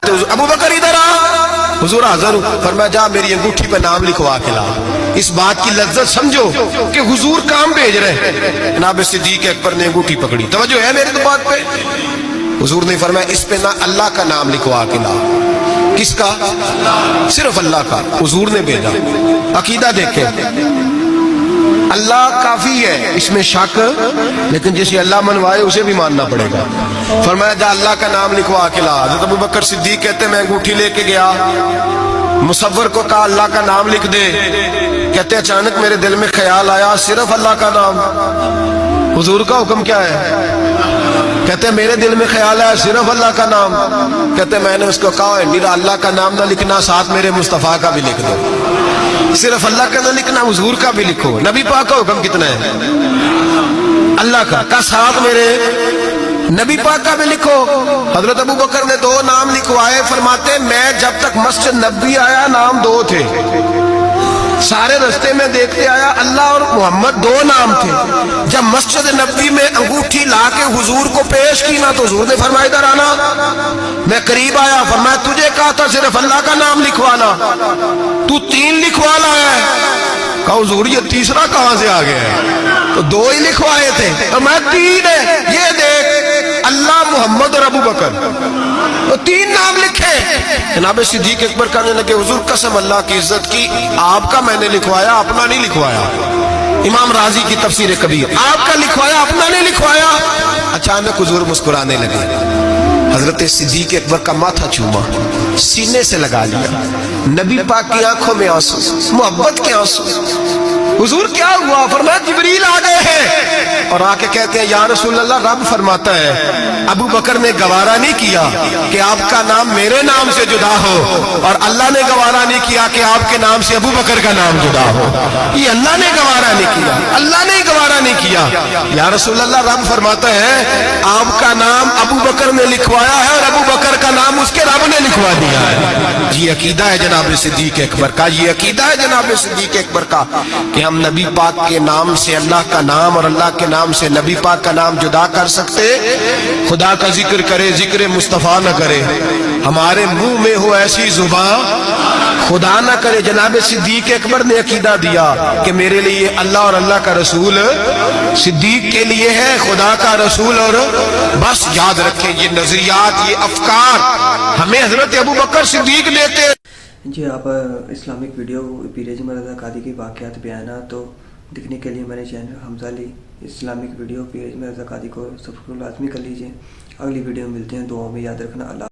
ابو بکر ادھر آ، حضور حاضر ہوں، فرمایا جا میری انگوٹھی پہ نام لکھوا کے لا۔ اس بات کی لذت سمجھو کہ حضور کام بھیج رہے ہیں۔ جناب صدیق اکبر نے انگوٹھی پکڑی، توجہ ہے میرے بات پہ؟ حضور نے فرمایا اس پہ نہ اللہ کا نام لکھوا کے لا۔ کس کا؟ صرف اللہ کا۔ حضور نے بھیجا۔ عقیدہ دیکھیں، اللہ کافی ہے، اس میں شک، لیکن جسے اللہ منوائے اسے بھی ماننا پڑے گا۔ فرمایا جا اللہ کا نام لکھوا کے لا۔ حضرت ابو بکر صدیق کہتے میں انگوٹھی لے کے گیا، مصور کو کہا اللہ کا نام لکھ دے، کہتے اچانک میرے دل میں خیال آیا صرف اللہ کا نام۔ حضور کا حکم کیا ہے؟ کہتے میرے دل میں خیال آیا صرف اللہ کا نام۔ کہتے میں نے اس کو کہا میرا اللہ کا نام نہ لکھنا، ساتھ میرے مصطفیٰ کا بھی لکھ دو۔ صرف اللہ کا نہ لکھنا، حضور کا بھی لکھو۔ نبی پاک کا حکم کتنا ہے؟ اللہ کا ساتھ میرے نبی پاک کا بھی لکھو۔ حضرت ابو بکر نے 2 نام لکھوائے، فرماتے میں جب تک مسجد نبوی آیا نام 2 تھے، سارے رستے میں دیکھتے آیا اللہ اور محمد 2 نام تھے۔ جب مسجد نبوی میں انگوٹھی لا کے حضور کو پیش کی نا تو حضور نے فرمایا ادھر آنا۔ میں قریب آیا، فرمایا تجھے کہا تھا صرف اللہ کا نام لکھوانا، تو 3 لکھوا لایا ہے۔ کہا حضور یہ تیسرا کہاں سے آ گیا ہے؟ تو 2 ہی لکھوائے تھے، میں 3 ہے۔ یہ دیکھ اللہ، محمد اور ابو بکر، تو 3 نام لکھے۔ جناب صدیق اکبر کہنے لگے حضور قسم اللہ کی عزت کی، آپ کا میں نے لکھوایا، اپنا نہیں لکھوایا۔ امام راضی کی تفسیر کبیر، آپ کا لکھوایا، اپنا نہیں لکھوایا۔ اچانک حضور مسکرانے لگے، حضرت صدیق اکبر کا ماتھا چوما، سینے سے لگا لیا، نبی پاک کی آنکھوں میں آنسو، محبت کے آنسو۔ حضور کیا ہوا؟ فرمایا جبریل آ گئے ہیں اور آ کے کہتے ہیں یا رسول اللہ رب فرماتا ہے ابو بکر نے گوارا نہیں کیا کہ آپ کا نام میرے نام سے جدا ہو، اور اللہ نے گوارا نہیں کیا کہ آپ کے نام سے ابو بکر کا نام جدا ہو۔ یہ اللہ نے گوارا نہیں کیا، اللہ نے گوارا نہیں کیا۔ یا رسول اللہ رب فرماتا ہے آپ کا نام ابو بکر نے لکھوایا ہے اور ابو بکر کا نام اس کے رب نے لکھوا دیا ہے۔ یہ عقیدہ ہے جناب صدیق اکبر کا، یہ عقیدہ ہے جناب صدیق اکبر کا کہ ہم نبی پاک کے نام سے اللہ کا نام اور اللہ کے نام سے نبی پاک کا نام جدا کر سکتے؟ خدا کا ذکر کرے، ذکر مصطفیٰ نہ کرے، ہمارے منہ میں ہو ایسی زبان خدا نہ کرے۔ جناب صدیق اکبر نے عقیدہ دیا کہ میرے لیے اللہ اور اللہ کا رسول، صدیق کے لیے ہے خدا کا رسول۔ اور بس یاد رکھیں یہ نظریات، یہ افکار ہمیں حضرت ابو بکر صدیق دیتے۔ جی آپ اسلامک ویڈیو پیر اعظم رضا قادری کے واقعات بیانات تو دیکھنے کے لیے میرے channel Hamza Ali Islamic video پیر اعظم رضا قادری کو سبسکرائب لازمی کر لیجئے۔ اگلی ویڈیو میں ملتے ہیں، دعاؤں میں یاد رکھنا۔ اللہ